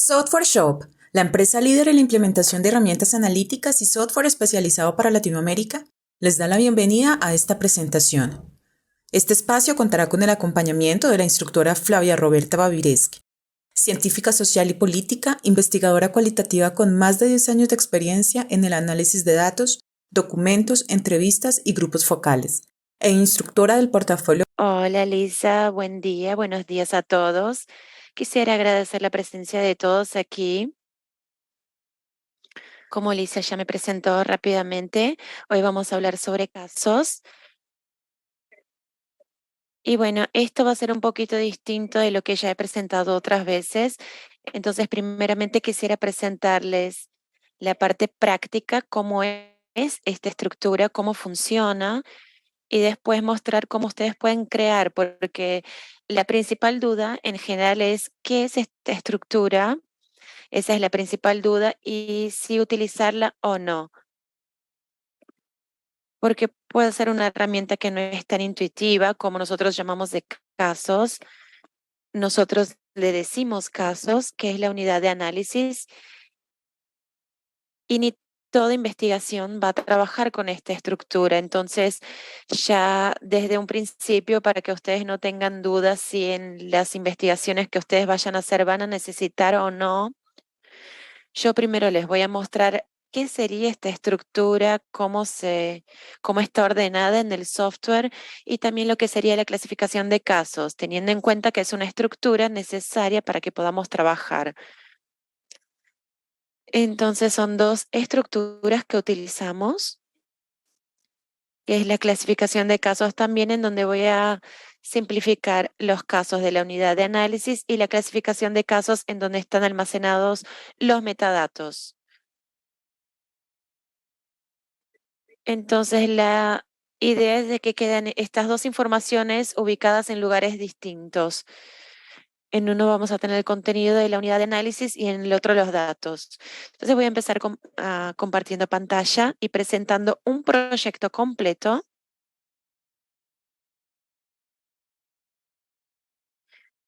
Software Shop, la empresa líder en la implementación de herramientas analíticas y software especializado para Latinoamérica, les da la bienvenida a esta presentación. Este espacio contará con el acompañamiento de la instructora Flavia Roberta Bavireschi, científica social y política, investigadora cualitativa con más de 10 años de experiencia en el análisis de datos, documentos, entrevistas y grupos focales, e instructora del portafolio. Hola Lisa, buen día, buenos días a todos. Quisiera agradecer la presencia de todos aquí. Como Lisa ya me presentó rápidamente, hoy vamos a hablar sobre casos. Y bueno, esto va a ser un poquito distinto de lo que ya he presentado otras veces. Entonces, primeramente quisiera presentarles la parte práctica, cómo es esta estructura, cómo funciona y después mostrar cómo ustedes pueden crear, porque la principal duda en general es qué es esta estructura, esa es la principal duda, y si utilizarla o no, porque puede ser una herramienta que no es tan intuitiva como nosotros llamamos de casos. Nosotros le decimos casos, que es la unidad de análisis, y ni toda investigación va a trabajar con esta estructura. Entonces, ya desde un principio, para que ustedes no tengan dudas si en las investigaciones que ustedes vayan a hacer van a necesitar o no, yo primero les voy a mostrar qué sería esta estructura, cómo está ordenada en el software y también lo que sería la clasificación de casos, teniendo en cuenta que es una estructura necesaria para que podamos trabajar. Entonces son dos estructuras que utilizamos, que es la clasificación de casos también, en donde voy a simplificar los casos de la unidad de análisis, y la clasificación de casos en donde están almacenados los metadatos. Entonces la idea es de que quedan estas dos informaciones ubicadas en lugares distintos. En uno vamos a tener el contenido de la unidad de análisis y en el otro los datos. Entonces voy a empezar compartiendo pantalla y presentando un proyecto completo.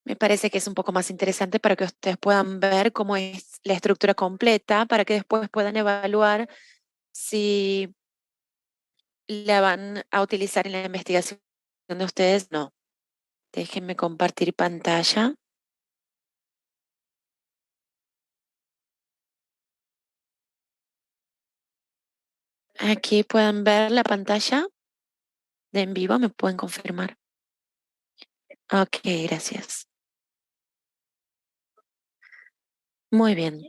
Me parece que es un poco más interesante para que ustedes puedan ver cómo es la estructura completa, para que después puedan evaluar si la van a utilizar en la investigación de ustedes. No. Déjenme compartir pantalla. Aquí pueden ver la pantalla de en vivo, ¿me pueden confirmar? Ok, gracias. Muy bien.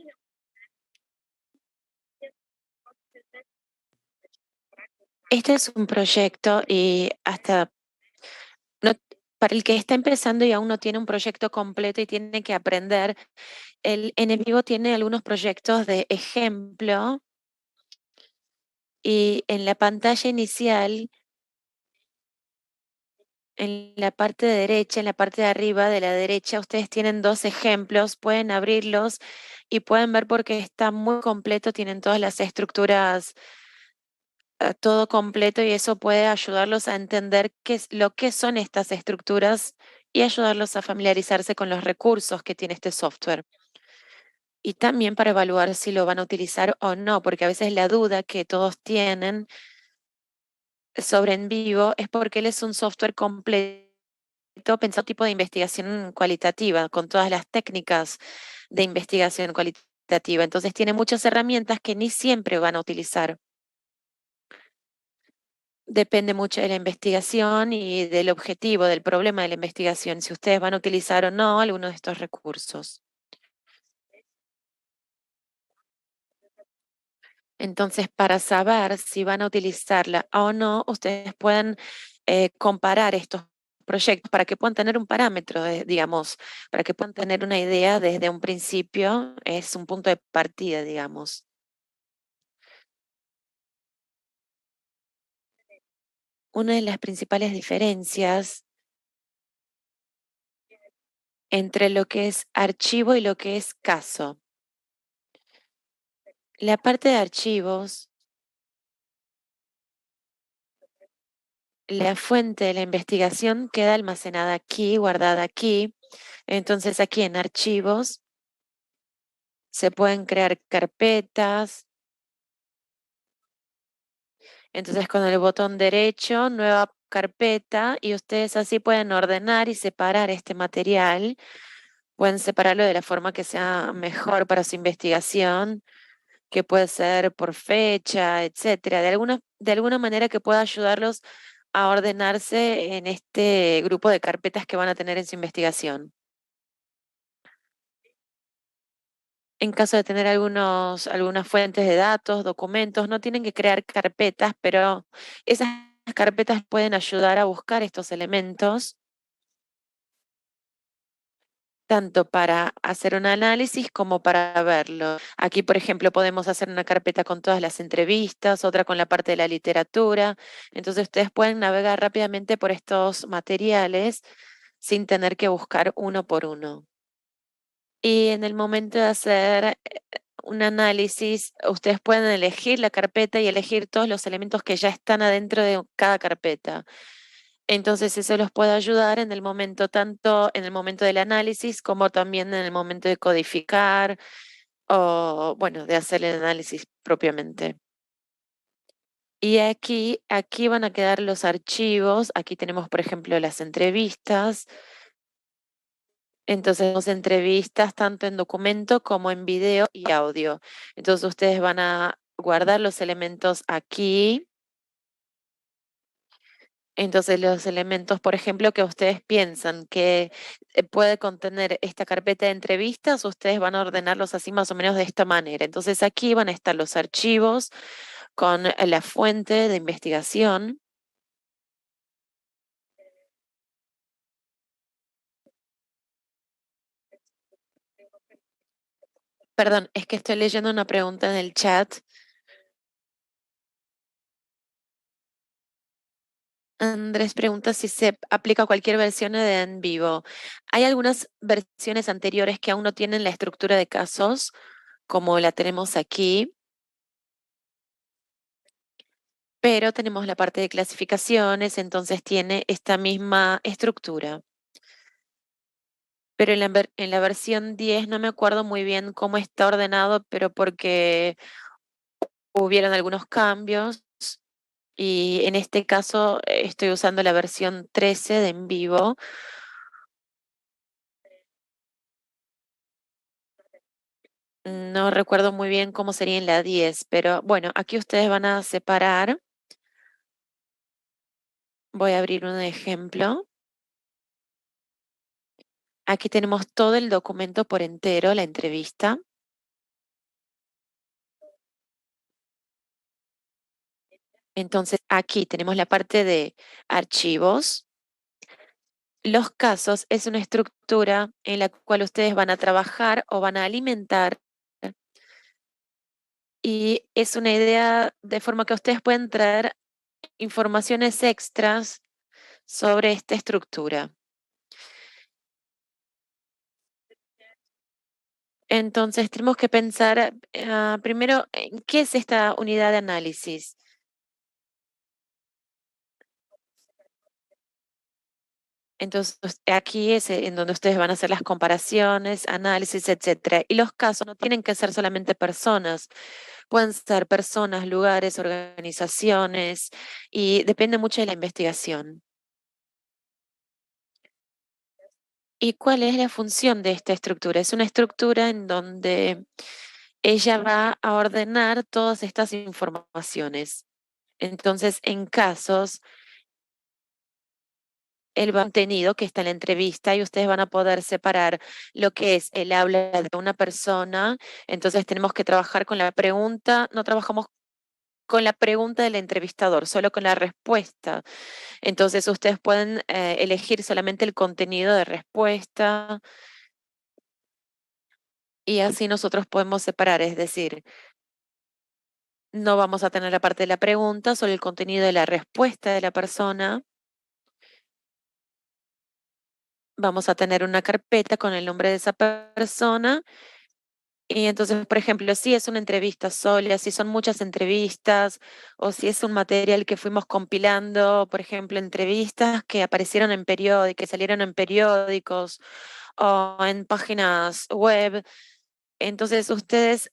Este es un proyecto y hasta no- para el que está empezando y aún no tiene un proyecto completo y tiene que aprender, el enemigo tiene algunos proyectos de ejemplo, y en la pantalla inicial, en la parte derecha, en la parte de arriba de la derecha, ustedes tienen dos ejemplos, pueden abrirlos y pueden ver porque está muy completo, tienen todas las estructuras, todo completo, y eso puede ayudarlos a entender qué es lo que son estas estructuras y ayudarlos a familiarizarse con los recursos que tiene este software. Y también para evaluar si lo van a utilizar o no, porque a veces la duda que todos tienen sobre En Vivo es porque él es un software completo pensado tipo de investigación cualitativa, con todas las técnicas de investigación cualitativa. Entonces tiene muchas herramientas que ni siempre van a utilizar. Depende mucho de la investigación y del objetivo, del problema de la investigación, si ustedes van a utilizar o no alguno de estos recursos. Entonces, para saber si van a utilizarla o no, ustedes pueden comparar estos proyectos para que puedan tener un parámetro, digamos, para que puedan tener una idea desde un principio, es un punto de partida, digamos. Una de las principales diferencias entre lo que es archivo y lo que es caso. La parte de archivos, la fuente de la investigación queda almacenada aquí, guardada aquí. Entonces aquí en archivos Se pueden crear carpetas. Entonces con el botón derecho, nueva carpeta, y ustedes así pueden ordenar y separar este material. Pueden separarlo de la forma que sea mejor para su investigación, que puede ser por fecha, etcétera, de alguna manera que pueda ayudarlos a ordenarse en este grupo de carpetas que van a tener en su investigación. En caso de tener algunas fuentes de datos, documentos, no tienen que crear carpetas, pero esas carpetas pueden ayudar a buscar estos elementos, tanto para hacer un análisis como para verlo. Aquí, por ejemplo, podemos hacer una carpeta con todas las entrevistas, otra con la parte de la literatura. Entonces, ustedes pueden navegar rápidamente por estos materiales sin tener que buscar uno por uno. Y en el momento de hacer un análisis, ustedes pueden elegir la carpeta y elegir todos los elementos que ya están adentro de cada carpeta. Entonces eso los puede ayudar en el momento, tanto en el momento del análisis como también en el momento de codificar o, bueno, de hacer el análisis propiamente. Y aquí van a quedar los archivos. Aquí tenemos, por ejemplo, las entrevistas. Entonces, tenemos entrevistas tanto en documento como en video y audio. Entonces, ustedes van a guardar los elementos aquí. Entonces, los elementos, por ejemplo, que ustedes piensan que puede contener esta carpeta de entrevistas, ustedes van a ordenarlos así más o menos de esta manera. Entonces, aquí van a estar los archivos con la fuente de investigación. Perdón, es que estoy leyendo una pregunta en el chat. Andrés pregunta si se aplica a cualquier versión de en vivo. Hay algunas versiones anteriores que aún no tienen la estructura de casos, como la tenemos aquí, pero tenemos la parte de clasificaciones, entonces tiene esta misma estructura. Pero en la versión 10 no me acuerdo muy bien cómo está ordenado, pero porque hubieron algunos cambios y en este caso estoy usando la versión 13 de en vivo. No recuerdo muy bien cómo sería en la 10, pero bueno, aquí ustedes van a separar. Voy a abrir un ejemplo. Aquí tenemos todo el documento por entero, la entrevista. Entonces, aquí tenemos la parte de archivos. Los casos es una estructura en la cual ustedes van a trabajar o van a alimentar y es una idea de forma que ustedes pueden traer informaciones extras sobre esta estructura. Entonces, tenemos que pensar primero en qué es esta unidad de análisis. Entonces, aquí es en donde ustedes van a hacer las comparaciones, análisis, etcétera. Y los casos no tienen que ser solamente personas, pueden ser personas, lugares, organizaciones, y depende mucho de la investigación. ¿Y cuál es la función de esta estructura? Es una estructura en donde ella va a ordenar todas estas informaciones. Entonces, en casos, el contenido que está en la entrevista y ustedes van a poder separar lo que es el habla de una persona. Entonces, tenemos que trabajar con la pregunta, no trabajamos con la pregunta del entrevistador, solo con la respuesta. Entonces, ustedes pueden elegir solamente el contenido de respuesta y así nosotros podemos separar, es decir, no vamos a tener la parte de la pregunta, solo el contenido de la respuesta de la persona. Vamos a tener una carpeta con el nombre de esa persona. Y entonces, por ejemplo, si es una entrevista sola, si son muchas entrevistas, o si es un material que fuimos compilando, por ejemplo, entrevistas que aparecieron en periódicos, que salieron en periódicos o en páginas web, Entonces ustedes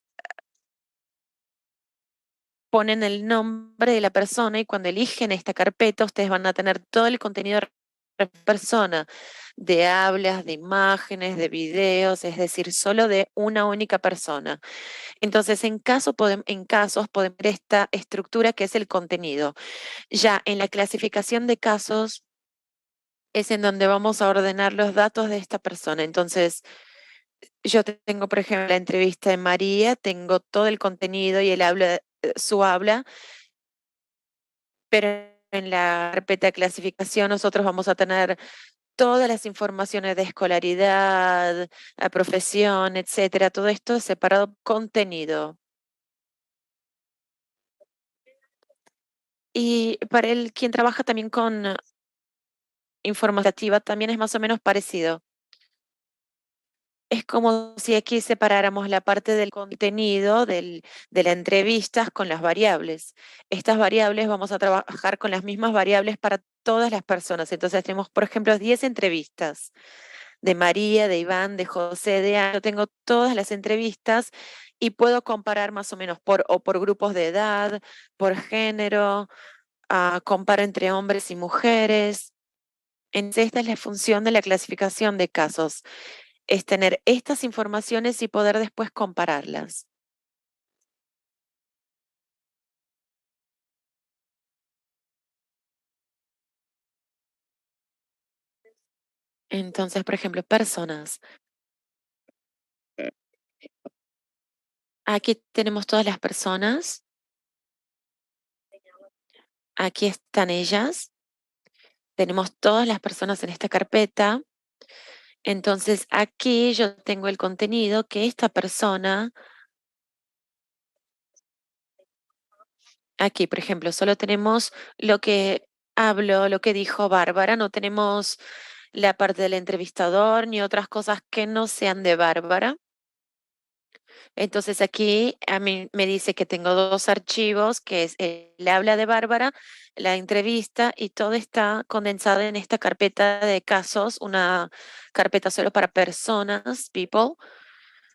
ponen el nombre de la persona y cuando eligen esta carpeta, ustedes van a tener todo el contenido de la persona, de hablas, de imágenes, de videos, es decir, solo de una única persona. Entonces, en casos podemos ver esta estructura que es el contenido. Ya en la clasificación de casos es en donde vamos a ordenar los datos de esta persona. Entonces, yo tengo, por ejemplo, la entrevista de María, tengo todo el contenido y su habla, pero en la carpeta de clasificación nosotros vamos a tener todas las informaciones de escolaridad, profesión, etcétera, todo esto separado contenido. Y para quien trabaja también con informativa, también es más o menos parecido. Es como si aquí separáramos la parte del contenido de la entrevista con las variables. Estas variables vamos a trabajar con las mismas variables para todas las personas. Entonces tenemos, por ejemplo, 10 entrevistas de María, de Iván, de José, de Ana. Yo tengo todas las entrevistas y puedo comparar más o menos por grupos de edad, por género, comparo entre hombres y mujeres. Entonces, esta es la función de la clasificación de casos, es tener estas informaciones y poder después compararlas. Entonces, por ejemplo, personas. Aquí tenemos todas las personas, aquí están ellas, tenemos todas las personas en esta carpeta. Entonces, aquí yo tengo el contenido que esta persona, aquí, por ejemplo, solo tenemos lo que habló, lo que dijo Bárbara, no tenemos la parte del entrevistador ni otras cosas que no sean de Bárbara. Entonces aquí a mí me dice que tengo dos archivos, que es el habla de Bárbara, la entrevista y todo está condensado en esta carpeta de casos, una carpeta solo para personas, people.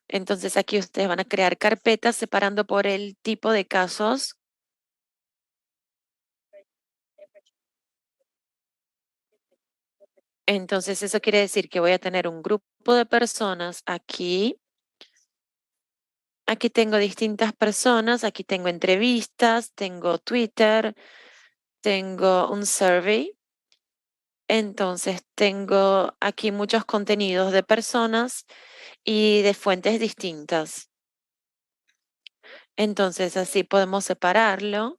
Entonces aquí ustedes van a crear carpetas separando por el tipo de casos. Entonces eso quiere decir que voy a tener un grupo de personas aquí. Aquí tengo distintas personas, aquí tengo entrevistas, tengo Twitter, tengo un survey. Entonces, tengo aquí muchos contenidos de personas y de fuentes distintas. Entonces, así podemos separarlo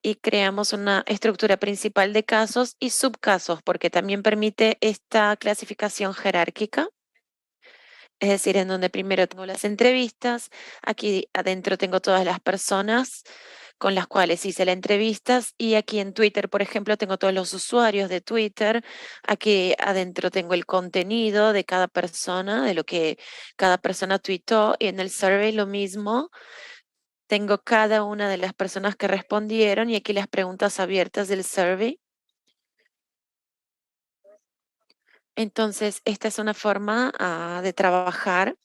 y creamos una estructura principal de casos y subcasos, porque también permite esta clasificación jerárquica. Es decir, en donde primero tengo las entrevistas, aquí adentro tengo todas las personas con las cuales hice las entrevistas y aquí en Twitter, por ejemplo, tengo todos los usuarios de Twitter, aquí adentro tengo el contenido de cada persona, de lo que cada persona tuitó y en el survey lo mismo, tengo cada una de las personas que respondieron y aquí las preguntas abiertas del survey. Entonces, esta es una forma de trabajar.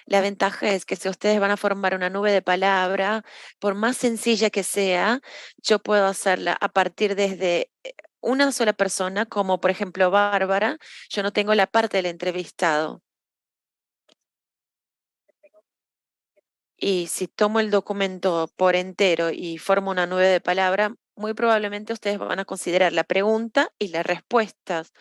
La ventaja es que si ustedes van a formar una nube de palabra, por más sencilla que sea, yo puedo hacerla a partir desde una sola persona, como por ejemplo Bárbara. Yo no tengo la parte del entrevistado. Y si tomo el documento por entero y formo una nube de palabra, muy probablemente ustedes van a considerar la pregunta y las respuestas.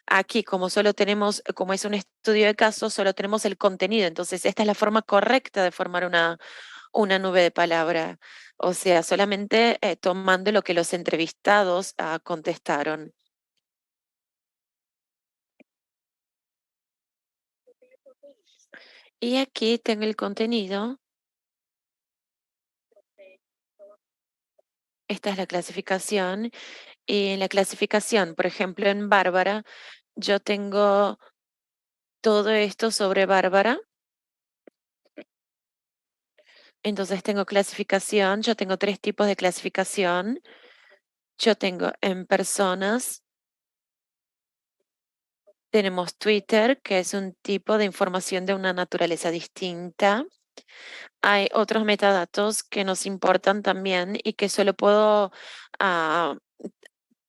Aquí, como solo tenemos, como es un estudio de casos, solo tenemos el contenido. Entonces, esta es la forma correcta de formar una nube de palabra. O sea, solamente tomando lo que los entrevistados contestaron. Y aquí tengo el contenido. Esta es la clasificación. Y en la clasificación, por ejemplo, en Bárbara, yo tengo todo esto sobre Bárbara. Entonces tengo clasificación. Yo tengo tres tipos de clasificación. Yo tengo en personas, Tenemos Twitter, que es un tipo de información de una naturaleza distinta. Hay otros metadatos que nos importan también y que solo puedo ah,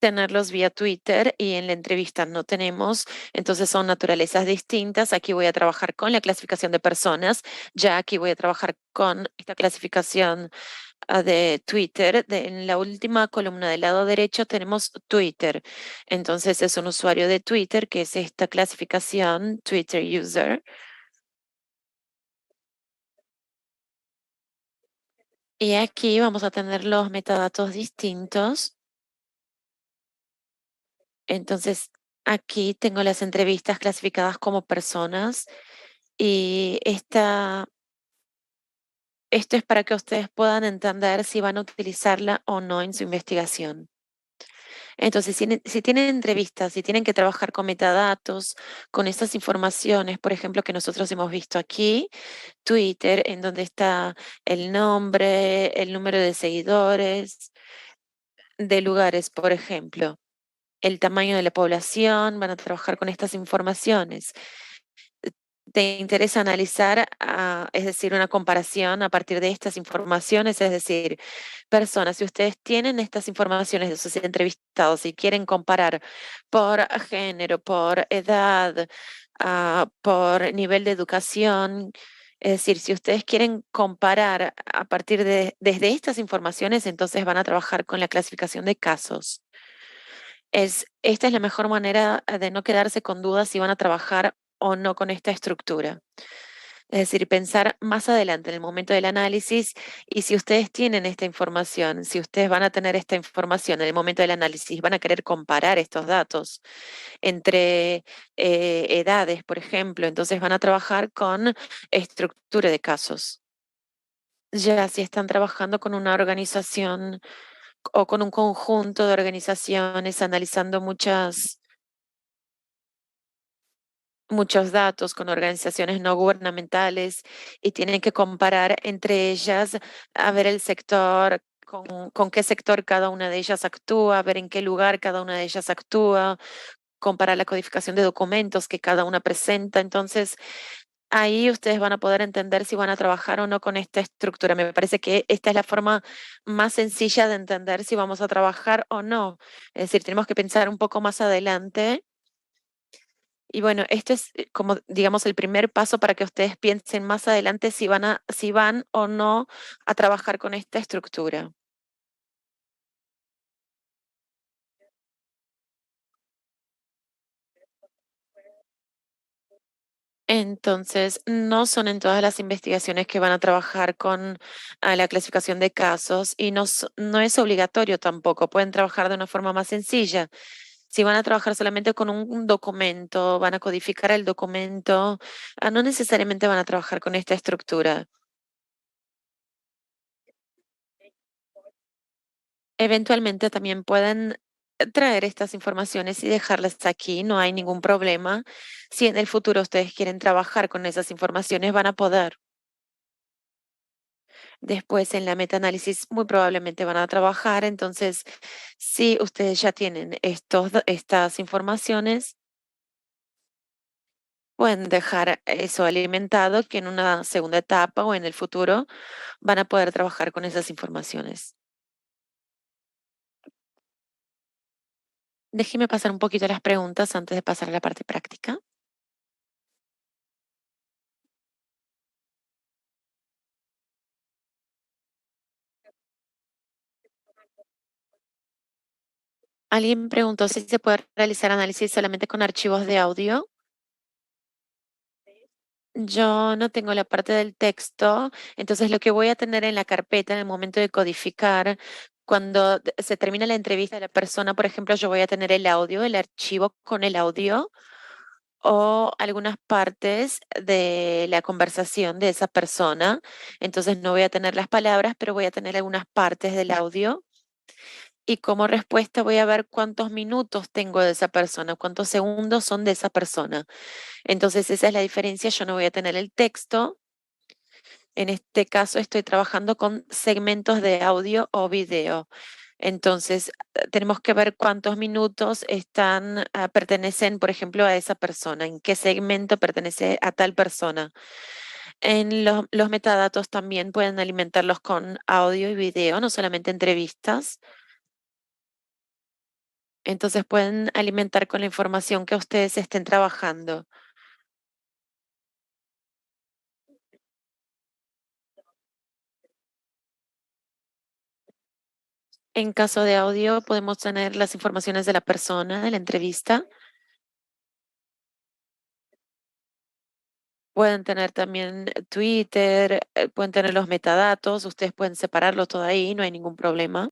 tenerlos vía Twitter y en la entrevista no tenemos, entonces son naturalezas distintas. Aquí voy a trabajar con la clasificación de personas, ya aquí voy a trabajar con esta clasificación de Twitter. En la última columna del lado derecho tenemos Twitter, entonces es un usuario de Twitter que es esta clasificación Twitter User. Y aquí vamos a tener los metadatos distintos. Entonces, aquí tengo las entrevistas clasificadas como personas y esto es para que ustedes puedan entender si van a utilizarla o no en su investigación. Entonces, si tienen entrevistas, si tienen que trabajar con metadatos, con estas informaciones, por ejemplo, que nosotros hemos visto aquí, Twitter, en donde está el nombre, el número de seguidores, de lugares, por ejemplo, el tamaño de la población, van a trabajar con estas informaciones. ¿Te interesa analizar, es decir, una comparación a partir de estas informaciones? Es decir, personas, si ustedes tienen estas informaciones de sus entrevistados y quieren comparar por género, por edad, por nivel de educación, es decir, si ustedes quieren comparar a partir desde estas informaciones, entonces van a trabajar con la clasificación de casos. Esta es la mejor manera de no quedarse con dudas si van a trabajar o no con esta estructura. Es decir, pensar más adelante en el momento del análisis y si ustedes tienen esta información, si ustedes van a tener esta información en el momento del análisis, van a querer comparar estos datos entre edades, por ejemplo, entonces van a trabajar con estructura de casos. Ya si están trabajando con una organización o con un conjunto de organizaciones analizando muchos datos con organizaciones no gubernamentales y tienen que comparar entre ellas, a ver el sector, con qué sector cada una de ellas actúa, ver en qué lugar cada una de ellas actúa, comparar la codificación de documentos que cada una presenta. Entonces, ahí ustedes van a poder entender si van a trabajar o no con esta estructura. Me parece que esta es la forma más sencilla de entender si vamos a trabajar o no. Es decir, tenemos que pensar un poco más adelante y bueno, este es como, digamos, el primer paso para que ustedes piensen más adelante si van o no a trabajar con esta estructura. Entonces, no son en todas las investigaciones que van a trabajar con la clasificación de casos y no es obligatorio tampoco. Pueden trabajar de una forma más sencilla. Si van a trabajar solamente con un documento, van a codificar el documento, no necesariamente van a trabajar con esta estructura. Eventualmente también pueden traer estas informaciones y dejarlas aquí, no hay ningún problema. Si en el futuro ustedes quieren trabajar con esas informaciones, van a poder. Después en la metaanálisis muy probablemente van a trabajar, entonces si ustedes ya tienen estas informaciones, pueden dejar eso alimentado que en una segunda etapa o en el futuro van a poder trabajar con esas informaciones. Déjeme pasar un poquito las preguntas antes de pasar a la parte práctica. Alguien preguntó si se puede realizar análisis solamente con archivos de audio. Yo no tengo la parte del texto, entonces lo que voy a tener en la carpeta en el momento de codificar, cuando se termina la entrevista de la persona, por ejemplo, yo voy a tener el audio, el archivo con el audio o algunas partes de la conversación de esa persona. Entonces no voy a tener las palabras, pero voy a tener algunas partes del audio. Y como respuesta voy a ver cuántos minutos tengo de esa persona, cuántos segundos son de esa persona. Entonces esa es la diferencia. Yo no voy a tener el texto. En este caso estoy trabajando con segmentos de audio o video. Entonces, tenemos que ver cuántos minutos pertenecen, por ejemplo, a esa persona, en qué segmento pertenece a tal persona. En los metadatos también pueden alimentarlos con audio y video, no solamente entrevistas. Entonces pueden alimentar con la información que ustedes estén trabajando. En caso de audio, podemos tener las informaciones de la persona, de la entrevista. Pueden tener también Twitter, pueden tener los metadatos, ustedes pueden separarlo todo ahí, no hay ningún problema.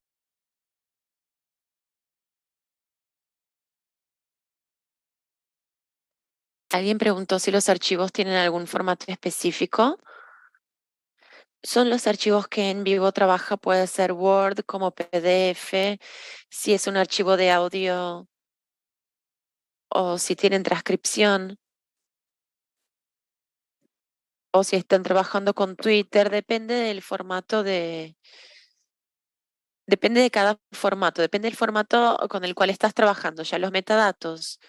Alguien preguntó si los archivos tienen algún formato específico. Son los archivos que en vivo trabaja, puede ser Word como PDF, si es un archivo de audio o si tienen transcripción o si están trabajando con Twitter, depende de cada formato, depende del formato con el cual estás trabajando. Ya los metadatos,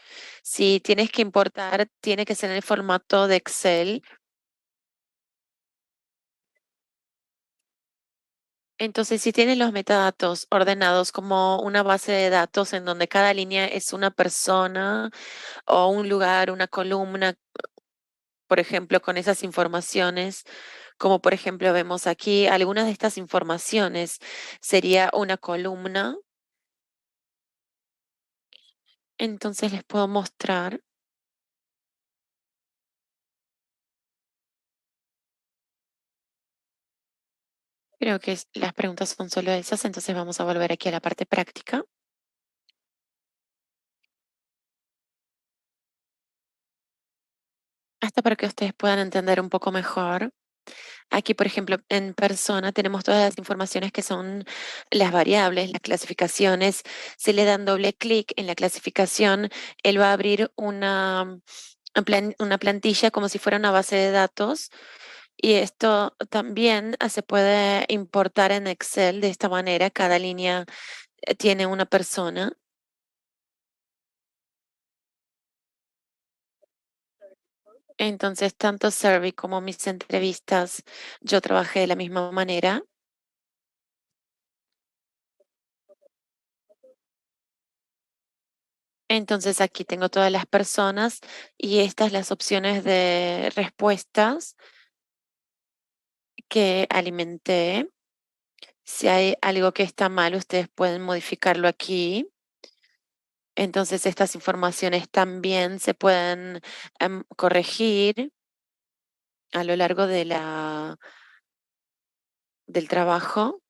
si tienes que importar, tiene que ser en el formato de Excel. Entonces, si tienes los metadatos ordenados como una base de datos en donde cada línea es una persona o un lugar, una columna, por ejemplo, con esas informaciones, como por ejemplo vemos aquí, algunas de estas informaciones sería una columna. Entonces les puedo mostrar, creo que las preguntas son solo esas, entonces vamos a volver aquí a la parte práctica, hasta para que ustedes puedan entender un poco mejor. Aquí, por ejemplo, en persona tenemos todas las informaciones que son las variables, las clasificaciones. Si le dan doble clic en la clasificación, él va a abrir una plantilla como si fuera una base de datos. Y esto también se puede importar en Excel de esta manera. Cada línea tiene una persona. Entonces, tanto Survey como mis entrevistas, yo trabajé de la misma manera. Entonces aquí tengo todas las personas y estas las opciones de respuestas que alimenté. Si hay algo que está mal, ustedes pueden modificarlo aquí. Entonces estas informaciones también se pueden corregir a lo largo del trabajo.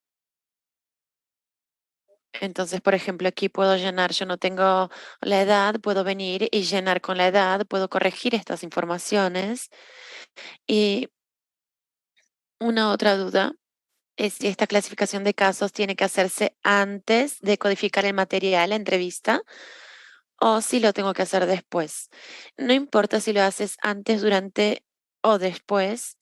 Entonces, por ejemplo, aquí puedo llenar, yo no tengo la edad, puedo venir y llenar con la edad, puedo corregir estas informaciones. Y una otra duda es si esta clasificación de casos tiene que hacerse antes de codificar el material, la entrevista, o si lo tengo que hacer después. No importa si lo haces antes, durante o después.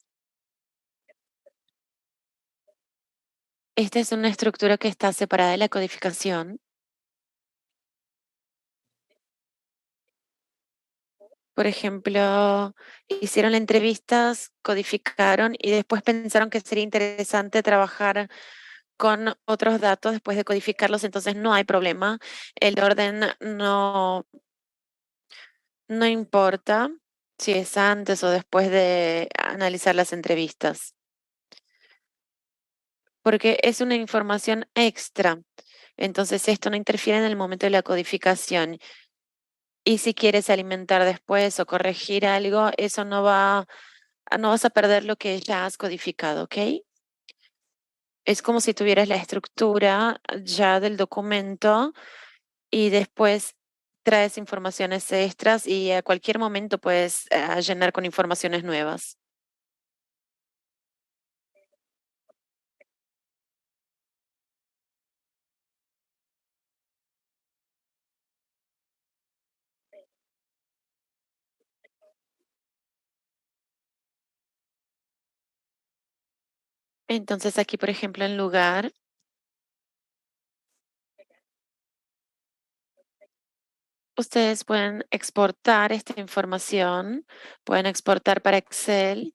Esta es una estructura que está separada de la codificación. Por ejemplo, hicieron la entrevistas, codificaron y después pensaron que sería interesante trabajar con otros datos después de codificarlos, entonces no hay problema. El orden no importa si es antes o después de analizar las entrevistas, porque es una información extra. Entonces esto no interfiere en el momento de la codificación. Y si quieres alimentar después o corregir algo, eso no vas a perder lo que ya has codificado, ¿ok? Es como si tuvieras la estructura ya del documento y después traes informaciones extras y a cualquier momento puedes llenar con informaciones nuevas. Entonces aquí, por ejemplo, en lugar, Ustedes pueden exportar esta información, pueden exportar para Excel.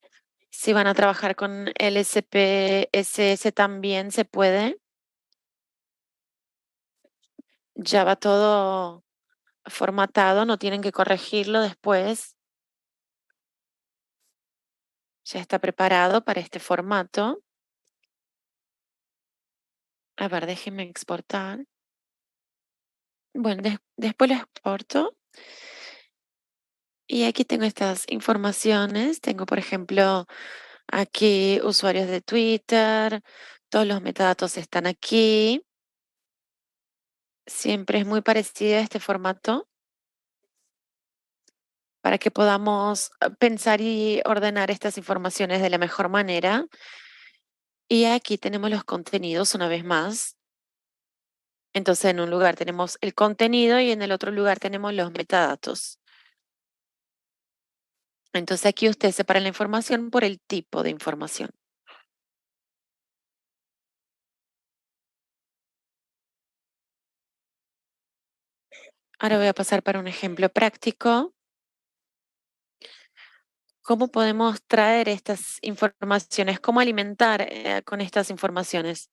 Si van a trabajar con el SPSS también se puede. Ya va todo formatado, no tienen que corregirlo después. Ya está preparado para este formato. A ver, déjenme exportar. Bueno, después lo exporto. Y aquí tengo estas informaciones. Tengo, por ejemplo, aquí usuarios de Twitter. Todos los metadatos están aquí. Siempre es muy parecido a este formato para que podamos pensar y ordenar estas informaciones de la mejor manera. Y aquí tenemos los contenidos una vez más. Entonces, en un lugar tenemos el contenido y en el otro lugar tenemos los metadatos. Entonces, aquí usted separa la información por el tipo de información. Ahora voy a pasar para un ejemplo práctico. ¿Cómo podemos traer estas informaciones? ¿Cómo alimentar con estas informaciones?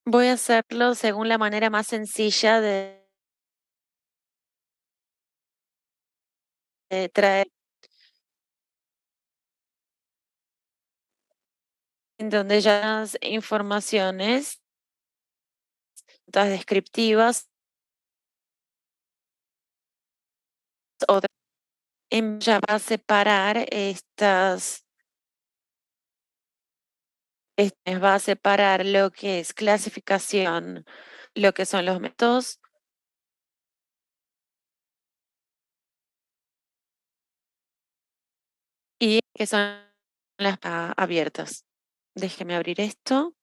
Voy a hacerlo según la manera más sencilla de traer, en donde ya las informaciones, todas descriptivas, o ya va a separar va a separar lo que es clasificación, lo que son los métodos y que son las abiertas. Déjeme abrir esto.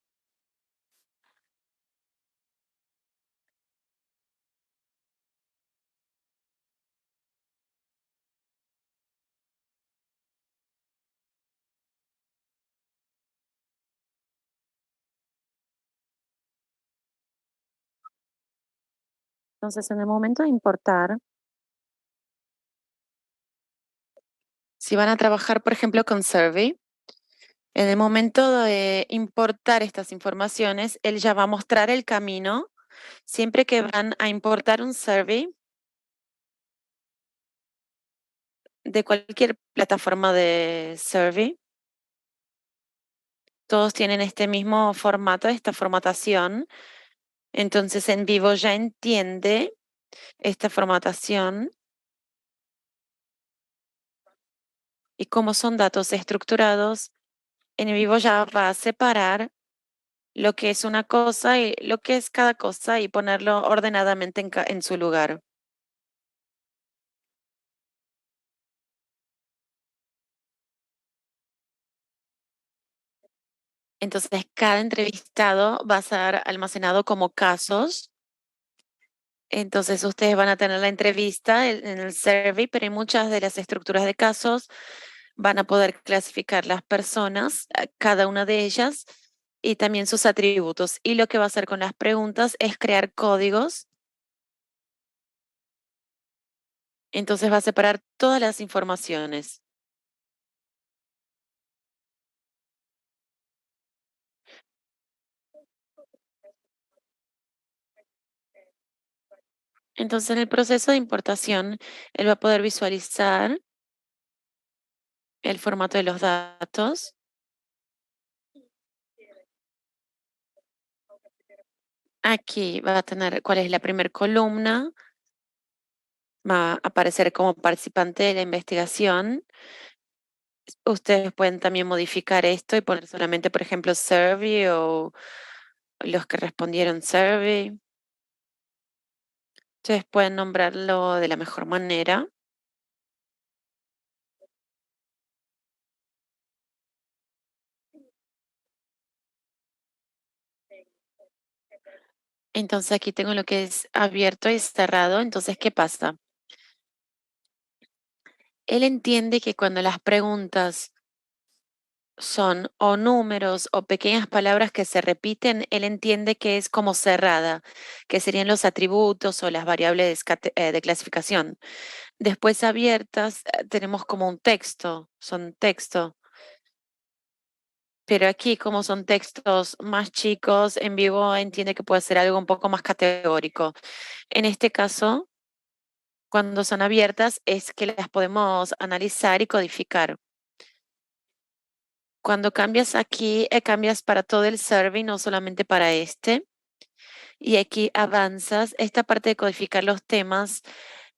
Entonces, en el momento de importar, si van a trabajar, por ejemplo, con Survey, en el momento de importar estas informaciones, él ya va a mostrar el camino. Siempre que van a importar un survey de cualquier plataforma de survey, todos tienen este mismo formato, esta formatación. Entonces, en vivo ya entiende esta formatación y como son datos estructurados, en vivo ya va a separar lo que es una cosa y lo que es cada cosa y ponerlo ordenadamente en su lugar. Entonces, cada entrevistado va a ser almacenado como casos. Entonces, ustedes van a tener la entrevista en el survey, pero en muchas de las estructuras de casos van a poder clasificar las personas, cada una de ellas, y también sus atributos. Y lo que va a hacer con las preguntas es crear códigos. Entonces, va a separar todas las informaciones. Entonces, en el proceso de importación, él va a poder visualizar el formato de los datos. Aquí va a tener cuál es la primera columna, va a aparecer como participante de la investigación. Ustedes pueden también modificar esto y poner solamente, por ejemplo, survey o los que respondieron survey. Ustedes pueden nombrarlo de la mejor manera. Entonces aquí tengo lo que es abierto y cerrado. Entonces, ¿qué pasa? Él entiende que cuando las preguntas son o números o pequeñas palabras que se repiten, él entiende que es como cerrada, que serían los atributos o las variables de clasificación. Después abiertas tenemos como un texto, son texto. Pero aquí, como son textos más chicos, en vivo entiende que puede ser algo un poco más categórico. En este caso, cuando son abiertas, es que las podemos analizar y codificar. Cuando cambias aquí, cambias para todo el survey, no solamente para este. Y aquí avanzas. Esta parte de codificar los temas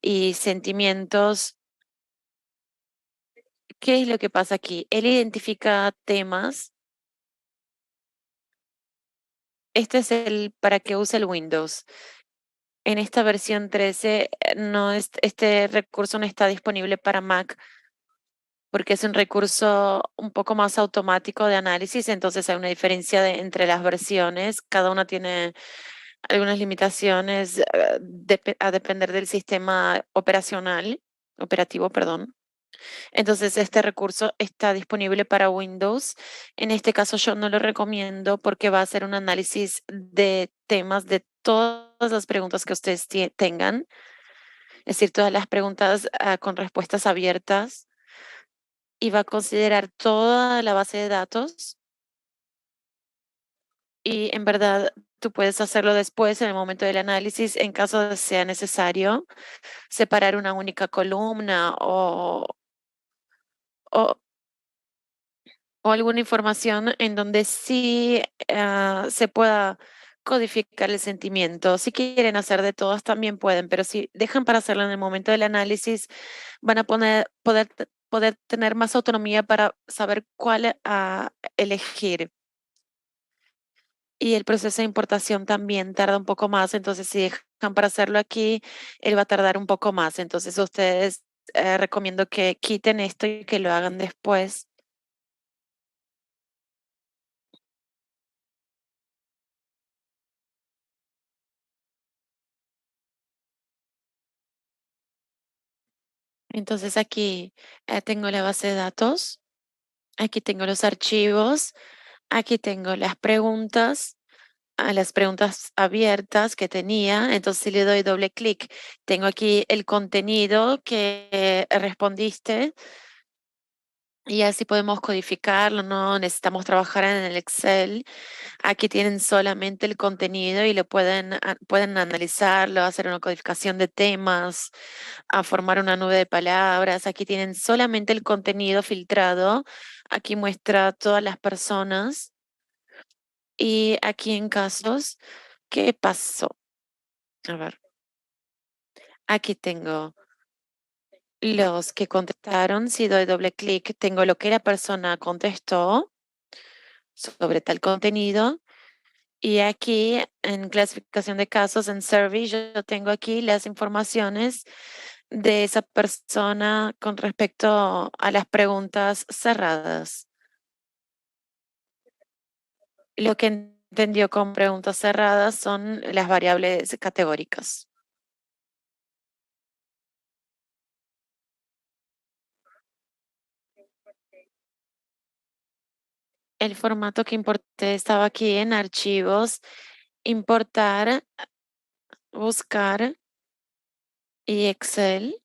y sentimientos, ¿qué es lo que pasa aquí? Él identifica temas. Este es el para que use el Windows. En esta versión 13 no este recurso no está disponible para Mac porque es un recurso un poco más automático de análisis, entonces hay una diferencia entre las versiones. Cada una tiene algunas limitaciones a depender del sistema operativo, perdón. Entonces, este recurso está disponible para Windows. En este caso, yo no lo recomiendo porque va a hacer un análisis de temas de todas las preguntas que ustedes tengan, es decir, todas las preguntas con respuestas abiertas y va a considerar toda la base de datos y en verdad tú puedes hacerlo después en el momento del análisis en caso de sea necesario, separar una única columna o o alguna información en donde sí se pueda codificar el sentimiento. Si quieren hacer de todas, también pueden, pero si dejan para hacerlo en el momento del análisis, van a poder tener más autonomía para saber cuál elegir. Y el proceso de importación también tarda un poco más, entonces si dejan para hacerlo aquí, él va a tardar un poco más. Entonces ustedes recomiendo que quiten esto y que lo hagan después. Entonces aquí tengo la base de datos, aquí tengo los archivos, aquí tengo las preguntas, a las preguntas abiertas que tenía. Entonces si le doy doble clic, tengo aquí el contenido que respondiste y así podemos codificarlo, no necesitamos trabajar en el Excel. Aquí tienen solamente el contenido y lo pueden analizarlo, hacer una codificación de temas, a formar una nube de palabras. Aquí tienen solamente el contenido filtrado. Aquí muestra todas las personas. Y aquí en casos, ¿qué pasó? A ver, aquí tengo los que contestaron. Si doy doble clic, tengo lo que la persona contestó sobre tal contenido. Y aquí en clasificación de casos, en survey, yo tengo aquí las informaciones de esa persona con respecto a las preguntas cerradas. Lo que entendió con preguntas cerradas son las variables categóricas. El formato que importé estaba aquí en archivos, importar, buscar y Excel.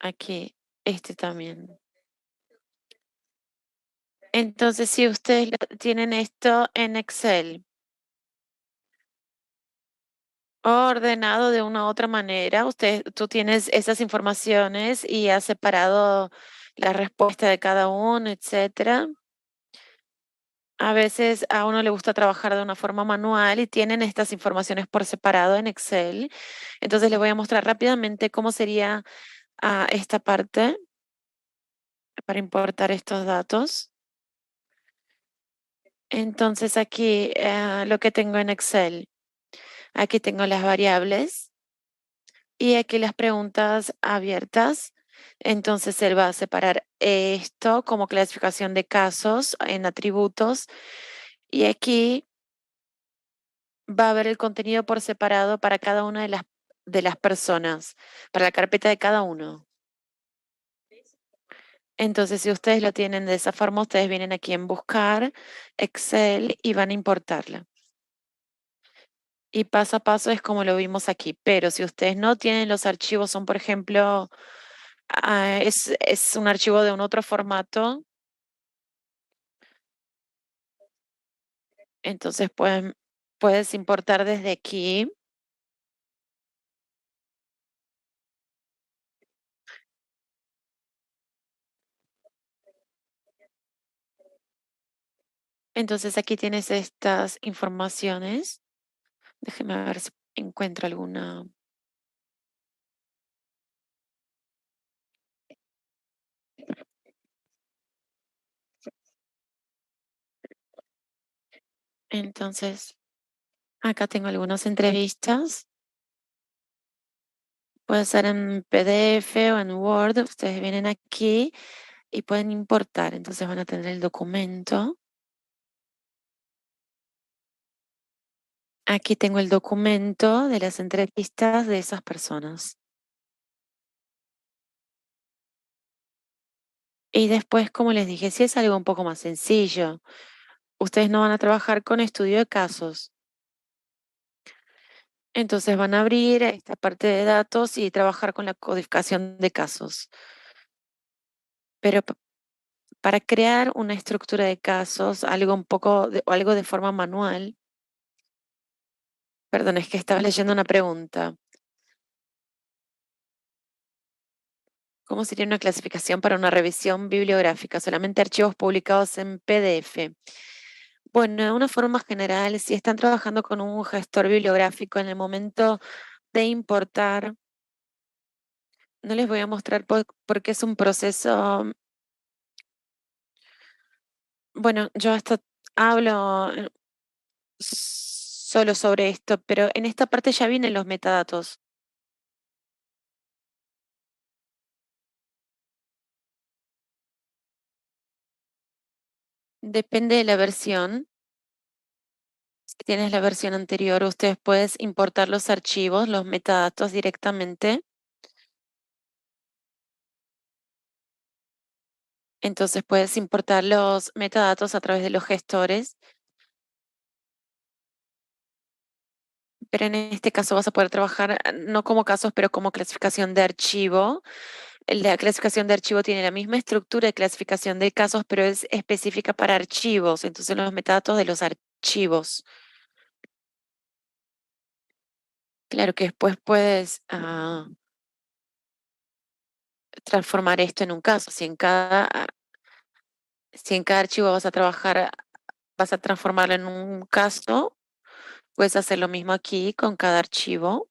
Aquí, este también. Entonces, si ustedes tienen esto en Excel ordenado de una u otra manera, tú tienes esas informaciones y has separado la respuesta de cada uno, etcétera. A veces a uno le gusta trabajar de una forma manual y tienen estas informaciones por separado en Excel. Entonces les voy a mostrar rápidamente cómo sería esta parte para importar estos datos. Entonces aquí lo que tengo en Excel, aquí tengo las variables y aquí las preguntas abiertas. Entonces él va a separar esto como clasificación de casos en atributos y aquí va a haber el contenido por separado para cada una de las personas, para la carpeta de cada uno. Entonces, si ustedes lo tienen de esa forma, ustedes vienen aquí en buscar Excel y van a importarla. Y paso a paso es como lo vimos aquí. Pero si ustedes no tienen los archivos, son por ejemplo, es un archivo de un otro formato, entonces puedes importar desde aquí. Entonces aquí tienes estas informaciones. Déjeme ver si encuentro alguna. Entonces, acá tengo algunas entrevistas. Puede ser en PDF o en Word. Ustedes vienen aquí y pueden importar. Entonces van a tener el documento. Aquí tengo el documento de las entrevistas de esas personas. Y después, como les dije, si es algo un poco más sencillo, ustedes no van a trabajar con estudio de casos. Entonces van a abrir esta parte de datos y trabajar con la codificación de casos. Pero para crear una estructura de casos, algo un poco, algo de forma manual, perdón, es que estaba leyendo una pregunta. ¿Cómo sería una clasificación para una revisión bibliográfica? Solamente archivos publicados en PDF. Bueno, de una forma general, si están trabajando con un gestor bibliográfico en el momento de importar, no les voy a mostrar porque es un proceso. Bueno, yo hasta hablo solo sobre esto, pero en esta parte ya vienen los metadatos. Depende de la versión. Si tienes la versión anterior, ustedes puedes importar los archivos, los metadatos directamente. Entonces puedes importar los metadatos a través de los gestores, pero en este caso vas a poder trabajar no como casos, pero como clasificación de archivo. La clasificación de archivo tiene la misma estructura de clasificación de casos, pero es específica para archivos. Entonces los metadatos de los archivos. Claro que después puedes transformar esto en un caso. Si en cada archivo vas a trabajar, vas a transformarlo en un caso, puedes hacer lo mismo aquí con cada archivo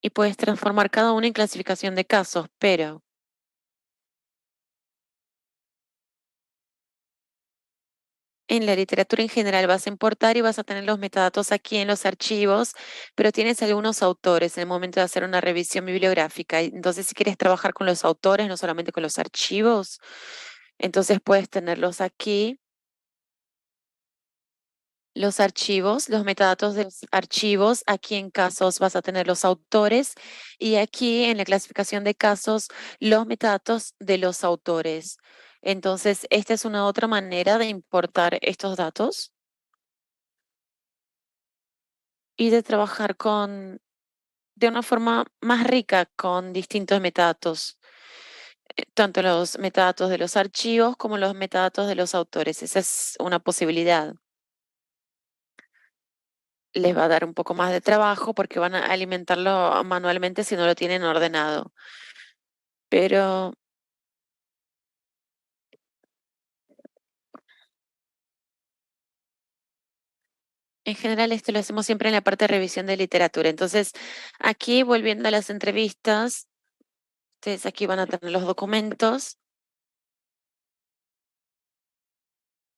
y puedes transformar cada uno en clasificación de casos, pero en la literatura en general vas a importar y vas a tener los metadatos aquí en los archivos, pero tienes algunos autores en el momento de hacer una revisión bibliográfica. Entonces, si quieres trabajar con los autores, no solamente con los archivos, entonces puedes tenerlos aquí. Los archivos, los metadatos de los archivos, aquí en casos vas a tener los autores y aquí en la clasificación de casos los metadatos de los autores. Entonces, esta es una otra manera de importar estos datos y de trabajar de una forma más rica con distintos metadatos, tanto los metadatos de los archivos como los metadatos de los autores. Esa es una posibilidad. Les va a dar un poco más de trabajo porque van a alimentarlo manualmente si no lo tienen ordenado. Pero en general esto lo hacemos siempre en la parte de revisión de literatura. Entonces, aquí volviendo a las entrevistas, ustedes aquí van a tener los documentos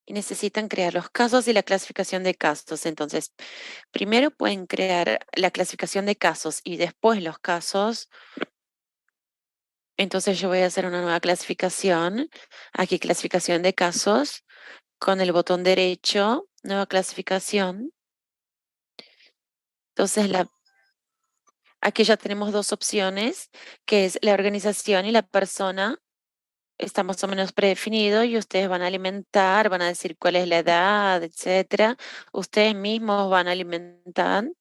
y necesitan crear los casos y la clasificación de casos. Entonces, primero pueden crear la clasificación de casos y después los casos. Entonces yo voy a hacer una nueva clasificación. Aquí clasificación de casos con el botón derecho, nueva clasificación. Entonces Aquí ya tenemos dos opciones, que es la organización y la persona. Está más o menos predefinido y ustedes van a alimentar, van a decir cuál es la edad, etcétera. Ustedes mismos van alimentando.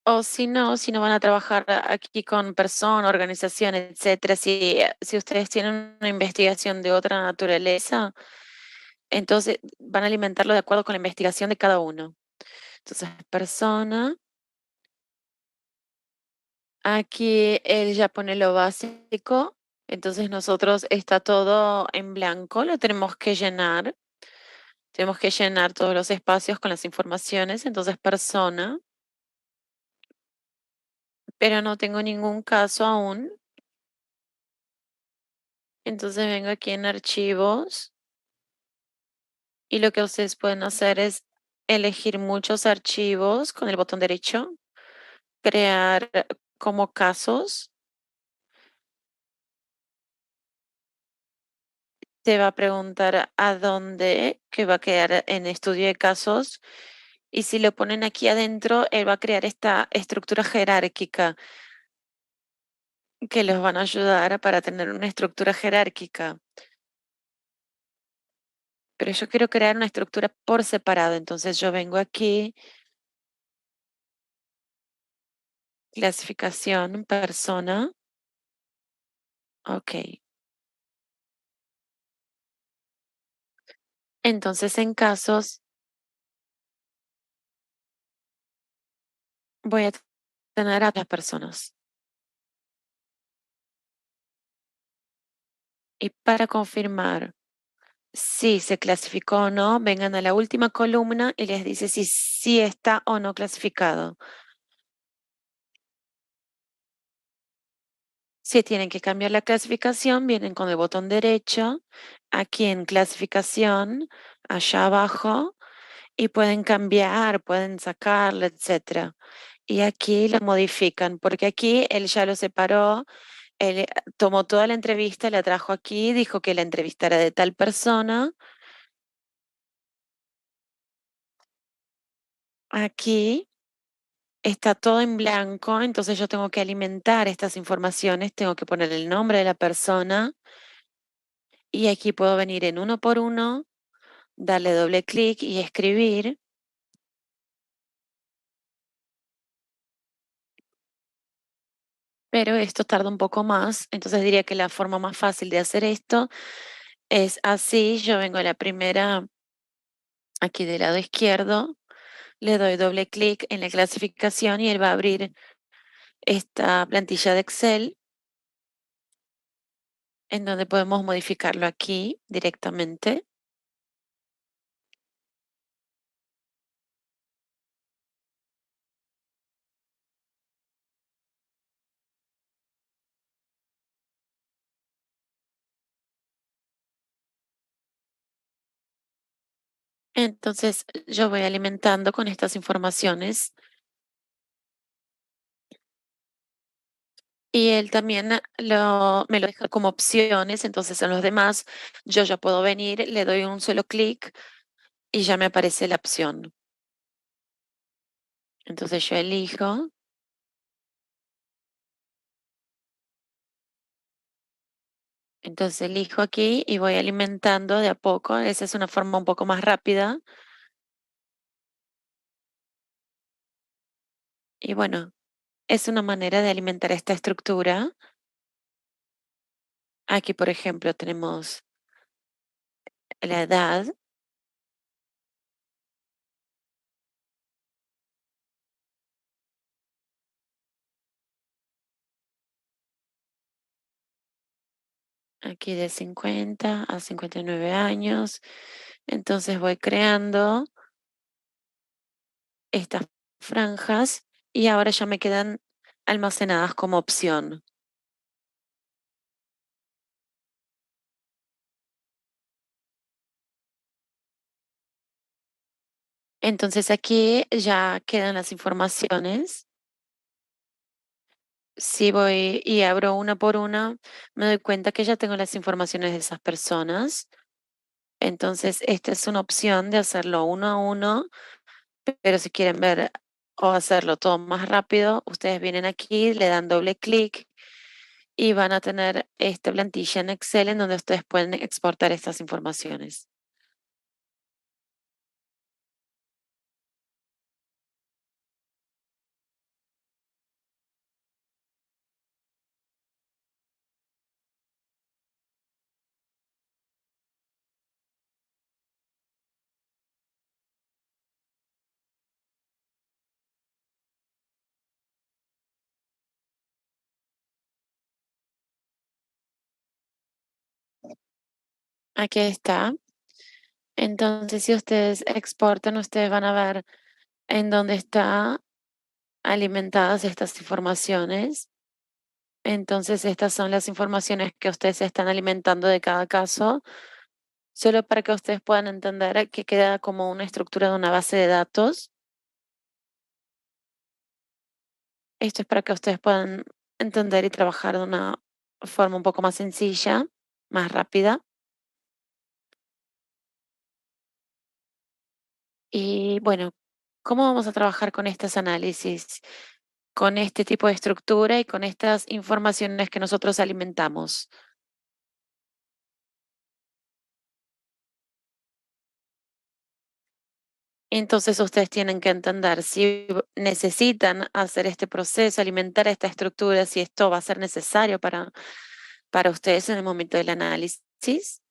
O si no van a trabajar aquí con personas, organizaciones, etcétera. Si ustedes tienen una investigación de otra naturaleza, entonces van a alimentarlo de acuerdo con la investigación de cada uno. Entonces, persona, aquí él ya pone lo básico. Entonces nosotros está todo en blanco, lo tenemos que llenar. Tenemos que llenar todos los espacios con las informaciones. Entonces, persona, pero no tengo ningún caso aún. Entonces vengo aquí en archivos y lo que ustedes pueden hacer es elegir muchos archivos con el botón derecho, crear como casos. Te va a preguntar a dónde, que va a quedar en estudio de casos. Y si lo ponen aquí adentro, él va a crear esta estructura jerárquica que los van a ayudar para tener una estructura jerárquica. Pero yo quiero crear una estructura por separado. Entonces yo vengo aquí, clasificación, persona. Ok. Entonces en casos voy a tener a las personas. Y para confirmar si se clasificó o no, vengan a la última columna y les dice si sí está o no clasificado. Si tienen que cambiar la clasificación, vienen con el botón derecho, aquí en clasificación, allá abajo, y pueden cambiar, pueden sacarla, etcétera. Y aquí lo modifican, porque aquí él ya lo separó, él tomó toda la entrevista, la trajo aquí, dijo que la entrevista era de tal persona. Aquí está todo en blanco, entonces yo tengo que alimentar estas informaciones, tengo que poner el nombre de la persona y aquí puedo venir en uno por uno, darle doble clic y escribir. Pero esto tarda un poco más, entonces diría que la forma más fácil de hacer esto es así. Yo vengo a la primera, aquí del lado izquierdo, le doy doble clic en la clasificación y él va a abrir esta plantilla de Excel en donde podemos modificarlo aquí directamente. Entonces yo voy alimentando con estas informaciones y él también me lo deja como opciones, entonces en los demás yo ya puedo venir, le doy un solo clic y ya me aparece la opción. Entonces yo elijo, entonces elijo aquí y voy alimentando de a poco. Esa es una forma un poco más rápida. Y bueno, es una manera de alimentar esta estructura. Aquí, por ejemplo, tenemos la edad. Aquí de 50 a 59 años. Entonces voy creando estas franjas y ahora ya me quedan almacenadas como opción. Entonces aquí ya quedan las informaciones. Si voy y abro una por una, me doy cuenta que ya tengo las informaciones de esas personas. Entonces, esta es una opción de hacerlo uno a uno, pero si quieren ver o hacerlo todo más rápido, ustedes vienen aquí, le dan doble clic y van a tener esta plantilla en Excel en donde ustedes pueden exportar estas informaciones. Aquí está. Entonces, si ustedes exportan, ustedes van a ver en dónde están alimentadas estas informaciones. Entonces, estas son las informaciones que ustedes están alimentando de cada caso, solo para que ustedes puedan entender que queda como una estructura de una base de datos. Esto es para que ustedes puedan entender y trabajar de una forma un poco más sencilla, más rápida. Y bueno, ¿cómo vamos a trabajar con estos análisis, con este tipo de estructura y con estas informaciones que nosotros alimentamos? Entonces ustedes tienen que entender si necesitan hacer este proceso, alimentar esta estructura, si esto va a ser necesario para ustedes en el momento del análisis.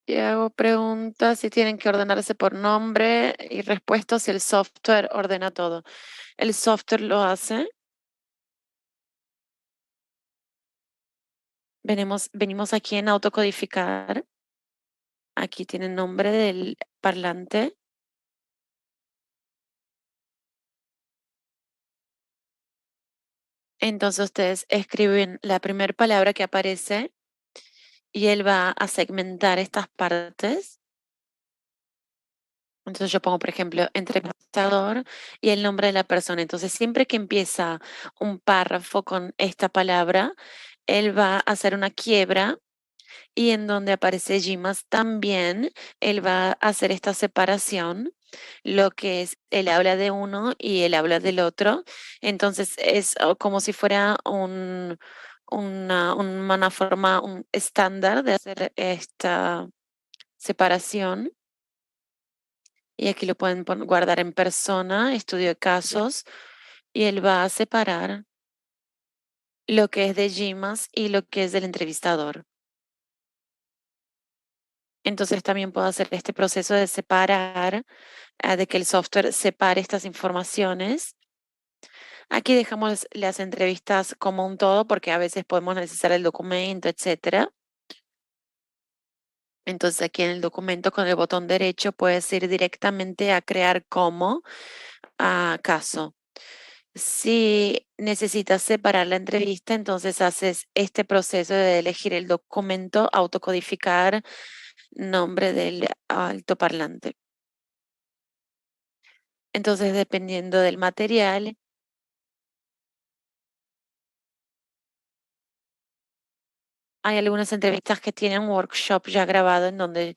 Y hago preguntas si tienen que ordenarse por nombre y respuestas si el software ordena todo. El software lo hace. Venimos aquí en autocodificar. Aquí tiene el nombre del parlante. Entonces ustedes escriben la primera palabra que aparece y él va a segmentar estas partes. Entonces yo pongo, por ejemplo, entrevistador y el nombre de la persona. Entonces siempre que empieza un párrafo con esta palabra, él va a hacer una quiebra y en donde aparece Gimas también, él va a hacer esta separación, lo que es, él habla de uno y él habla del otro. Entonces es como si fuera una forma un estándar de hacer esta separación. Y aquí lo pueden guardar en persona, estudio de casos, y él va a separar lo que es de Gimas y lo que es del entrevistador. Entonces también puedo hacer este proceso de separar, de que el software separe estas informaciones. Aquí dejamos las entrevistas como un todo porque a veces podemos necesitar el documento, etcétera. Entonces aquí en el documento con el botón derecho puedes ir directamente a crear como a caso. Si necesitas separar la entrevista, entonces haces este proceso de elegir el documento, autocodificar nombre del altoparlante. Entonces, dependiendo del material, hay algunas entrevistas que tienen un workshop ya grabado en donde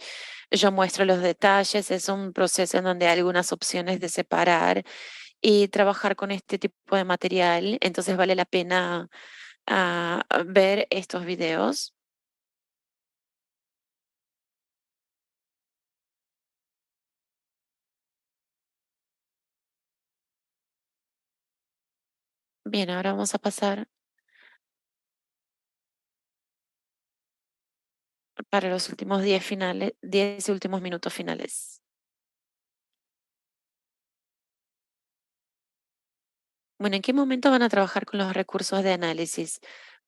yo muestro los detalles. Es un proceso en donde hay algunas opciones de separar y trabajar con este tipo de material. Entonces, vale la pena ver estos videos. Bien, ahora vamos a pasar para los últimos 10 finales, 10 últimos minutos finales. Bueno, ¿en qué momento van a trabajar con los recursos de análisis?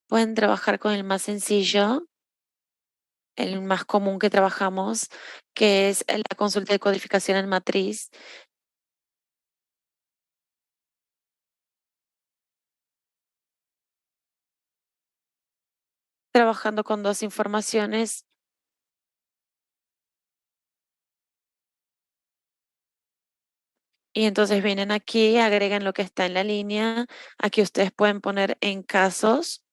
Pueden trabajar con el más sencillo, el más común que trabajamos, que es la consulta de codificación en matriz, trabajando con dos informaciones. Y entonces vienen aquí, agregan lo que está en la línea. Aquí ustedes pueden poner en casos.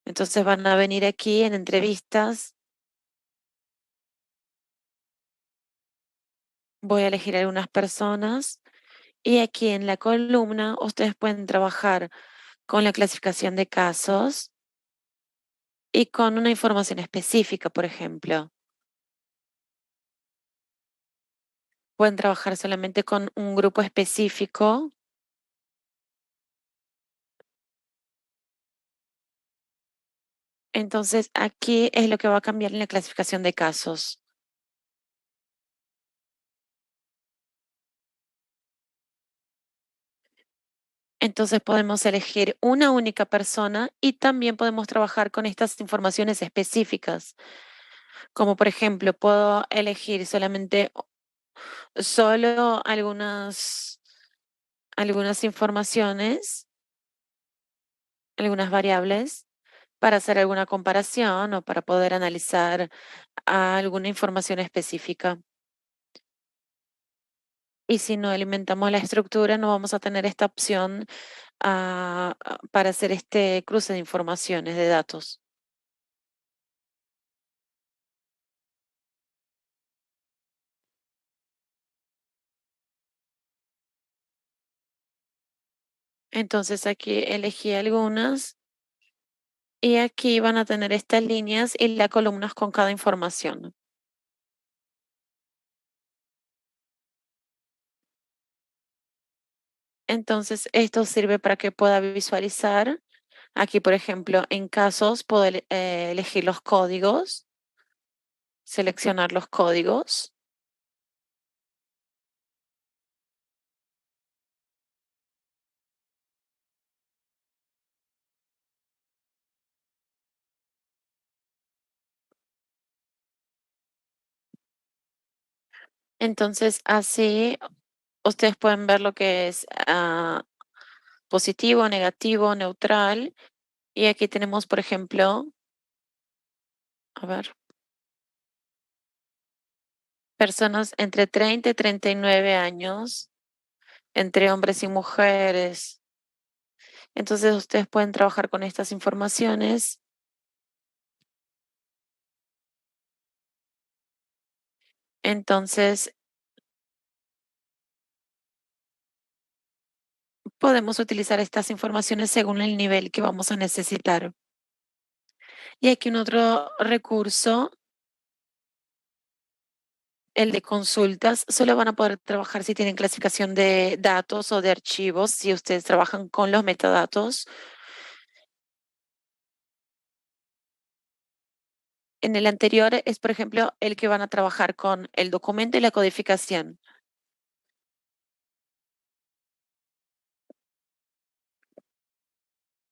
Entonces van a venir aquí en entrevistas. Voy a elegir algunas personas. Y aquí en la columna ustedes pueden trabajar con la clasificación de casos y con una información específica, por ejemplo. Pueden trabajar solamente con un grupo específico. Entonces, aquí es lo que va a cambiar en la clasificación de casos. Entonces, podemos elegir una única persona y también podemos trabajar con estas informaciones específicas. Como por ejemplo, puedo elegir solamente solo algunas informaciones, algunas variables para hacer alguna comparación o para poder analizar alguna información específica. Y si no alimentamos la estructura, no vamos a tener esta opción para hacer este cruce de informaciones, de datos. Entonces aquí elegí algunas y aquí van a tener estas líneas y las columnas con cada información. Entonces esto sirve para que pueda visualizar. Aquí, por ejemplo, en casos puedo elegir los códigos, seleccionar los códigos. Entonces así ustedes pueden ver lo que es positivo, negativo, neutral. Y aquí tenemos, por ejemplo, a ver, personas entre 30 y 39 años, entre hombres y mujeres. Entonces ustedes pueden trabajar con estas informaciones. Entonces podemos utilizar estas informaciones según el nivel que vamos a necesitar. Y aquí un otro recurso, el de consultas, solo van a poder trabajar si tienen clasificación de datos o de archivos, si ustedes trabajan con los metadatos. En el anterior es, por ejemplo, el que van a trabajar con el documento y la codificación.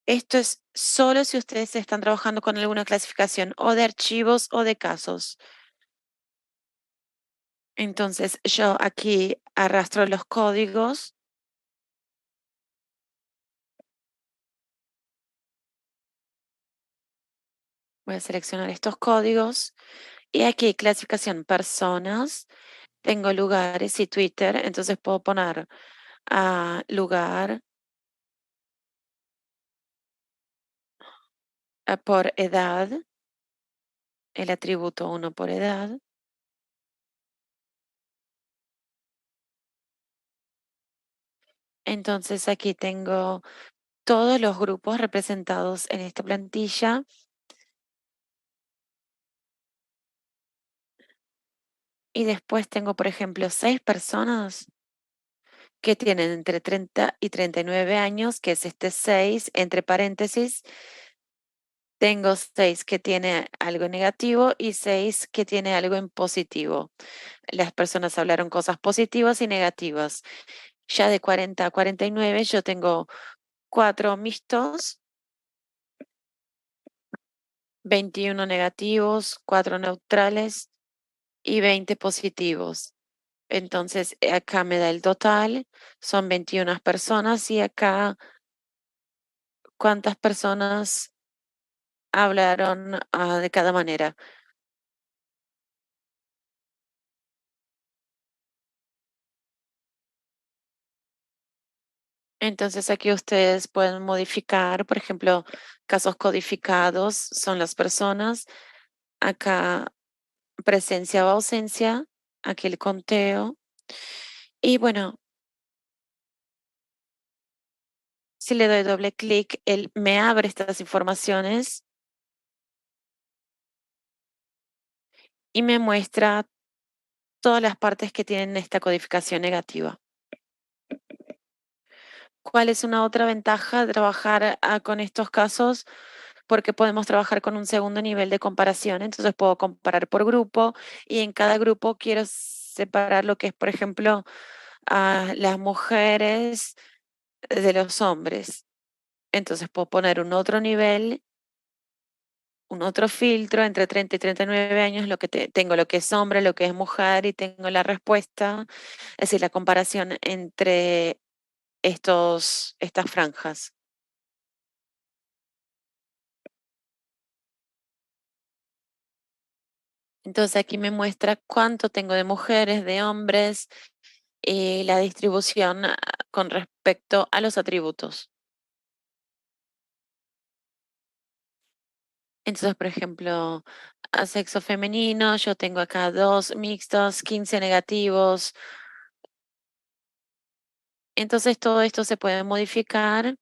Esto es solo si ustedes están trabajando con alguna clasificación o de archivos o de casos. Entonces, yo aquí arrastro los códigos. Voy a seleccionar estos códigos. Y aquí clasificación personas. Tengo lugares y Twitter. Entonces puedo poner lugar por edad. El atributo uno por edad. Entonces aquí tengo todos los grupos representados en esta plantilla. Y después tengo, por ejemplo, 6 personas que tienen entre 30 y 39 años, que es este 6 entre paréntesis. Tengo 6 que tiene algo negativo y 6 que tiene algo en positivo. Las personas hablaron cosas positivas y negativas. Ya de 40 a 49 yo tengo 4 mixtos, 21 negativos, 4 neutrales y 20 positivos. Entonces, acá me da el total, son 21 personas y acá cuántas personas hablaron de cada manera. Entonces aquí ustedes pueden modificar, por ejemplo, casos codificados son las personas. Acá presencia o ausencia, aquí el conteo. Y bueno, si le doy doble clic, él me abre estas informaciones y me muestra todas las partes que tienen esta codificación negativa. ¿Cuál es una otra ventaja de trabajar con estos casos? Porque podemos trabajar con un segundo nivel de comparación. Entonces puedo comparar por grupo y en cada grupo quiero separar lo que es, por ejemplo, a las mujeres de los hombres. Entonces puedo poner un otro nivel, un otro filtro entre 30 y 39 años, lo que tengo lo que es hombre, lo que es mujer y tengo la respuesta, es decir, la comparación entre estas franjas. Entonces aquí me muestra cuánto tengo de mujeres, de hombres y la distribución con respecto a los atributos. Entonces, por ejemplo, a sexo femenino, yo tengo acá 2 mixtos, 15 negativos. Entonces todo esto se puede modificar.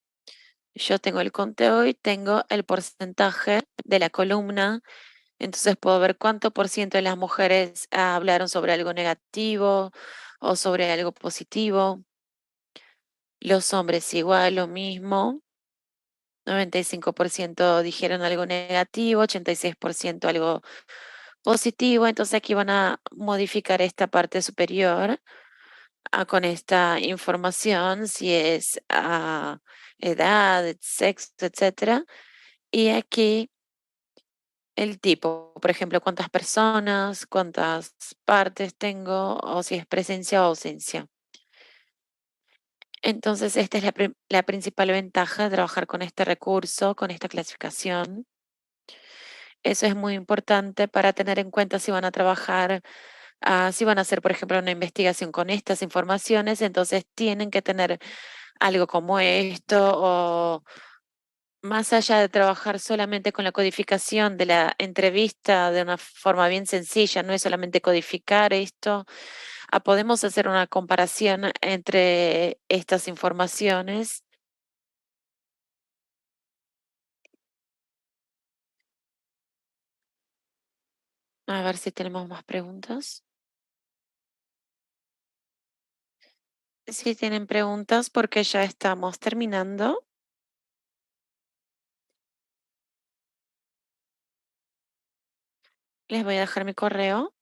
Yo tengo el conteo y tengo el porcentaje de la columna. Entonces puedo ver cuánto por ciento de las mujeres hablaron sobre algo negativo o sobre algo positivo. Los hombres igual, lo mismo. 95% dijeron algo negativo, 86% algo positivo. Entonces aquí van a modificar esta parte superior con esta información, si es edad, sexo, etcétera. Y aquí el tipo, por ejemplo, cuántas personas, cuántas partes tengo, o si es presencia o ausencia. Entonces, esta es la principal ventaja de trabajar con este recurso, con esta clasificación. Eso es muy importante para tener en cuenta si van a trabajar, si van a hacer, por ejemplo, una investigación con estas informaciones, entonces tienen que tener algo como esto o más allá de trabajar solamente con la codificación de la entrevista de una forma bien sencilla, no es solamente codificar esto, podemos hacer una comparación entre estas informaciones. A ver si tenemos más preguntas. Si tienen preguntas, porque ya estamos terminando, les voy a dejar mi correo.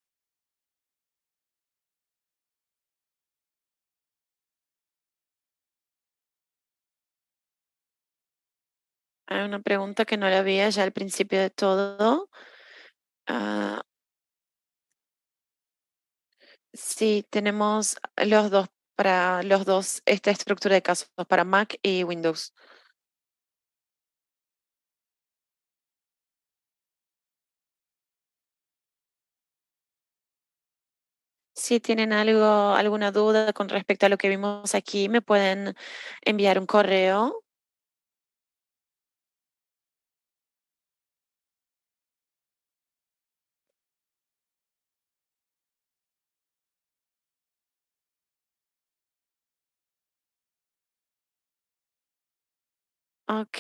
Hay una pregunta que no la había ya al principio de todo. Ah, sí, tenemos los dos, para los dos, esta estructura de casos para Mac y Windows. Si tienen alguna duda con respecto a lo que vimos aquí, me pueden enviar un correo. Ok.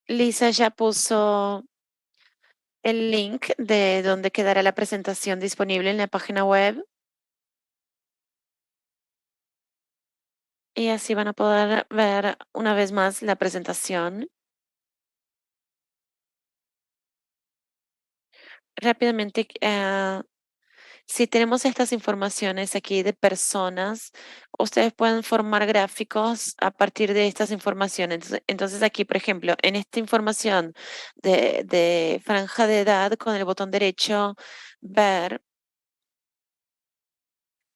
Lisa ya puso el link de donde quedará la presentación disponible en la página web y así van a poder ver una vez más la presentación. Rápidamente, si tenemos estas informaciones aquí de personas, ustedes pueden formar gráficos a partir de estas informaciones. Entonces aquí, por ejemplo, en esta información de franja de edad, con el botón derecho, ver,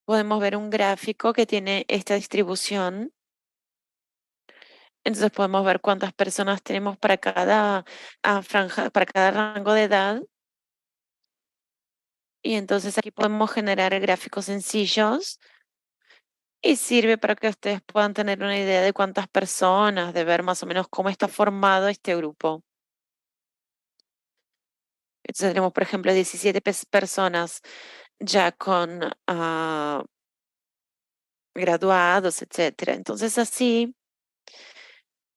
podemos ver un gráfico que tiene esta distribución. Entonces podemos ver cuántas personas tenemos para cada franja, para cada rango de edad. Y entonces aquí podemos generar gráficos sencillos Y sirve para que ustedes puedan tener una idea de cuántas personas, de ver más o menos cómo está formado este grupo. Entonces tenemos, por ejemplo, 17 personas ya con graduados, etcétera. Entonces así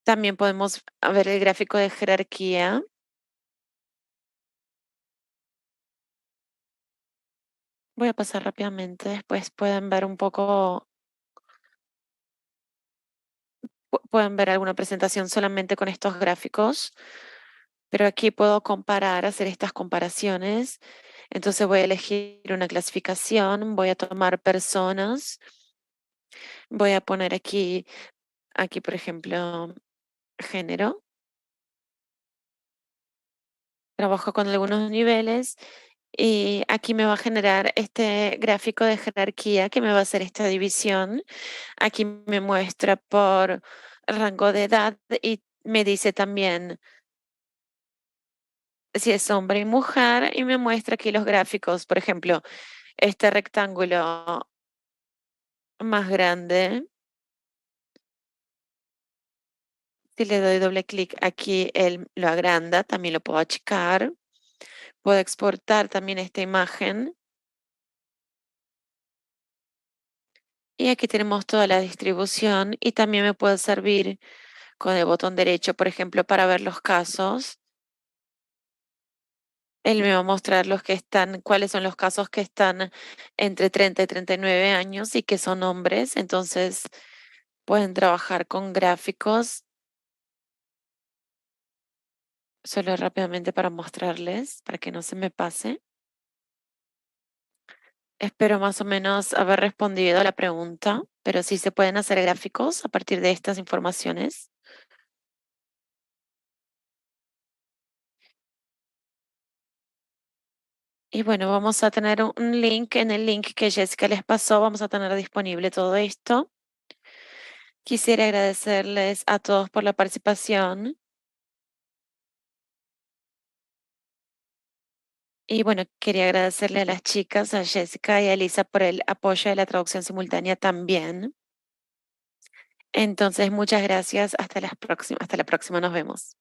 también podemos ver el gráfico de jerarquía. Voy a pasar rápidamente, después pueden ver un poco, pueden ver alguna presentación solamente con estos gráficos, pero aquí puedo comparar, hacer estas comparaciones. Entonces voy a elegir una clasificación, voy a tomar personas, voy a poner aquí por ejemplo, género. Trabajo con algunos niveles y aquí me va a generar este gráfico de jerarquía que me va a hacer esta división. Aquí me muestra por rango de edad y me dice también si es hombre y mujer y me muestra aquí los gráficos. Por ejemplo, este rectángulo más grande, si le doy doble clic aquí, él lo agranda, también lo puedo achicar. Puedo exportar también esta imagen. Y aquí tenemos toda la distribución y también me puede servir con el botón derecho, por ejemplo, para ver los casos. Él me va a mostrar los que están, cuáles son los casos que están entre 30 y 39 años y que son hombres. Entonces pueden trabajar con gráficos. Solo rápidamente para mostrarles, para que no se me pase. Espero más o menos haber respondido a la pregunta, pero sí se pueden hacer gráficos a partir de estas informaciones. Y bueno, vamos a tener un link, en el link que Jessica les pasó, vamos a tener disponible todo esto. Quisiera agradecerles a todos por la participación. Y bueno, quería agradecerle a las chicas, a Jessica y a Elisa por el apoyo de la traducción simultánea también. Entonces, muchas gracias. Hasta la próxima. Nos vemos.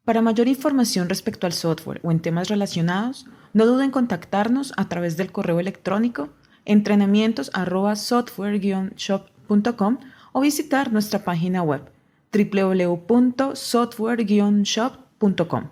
Para mayor información respecto al software o en temas relacionados, no duden en contactarnos a través del correo electrónico entrenamientos@software-shop.com o visitar nuestra página web www.software-shop.com.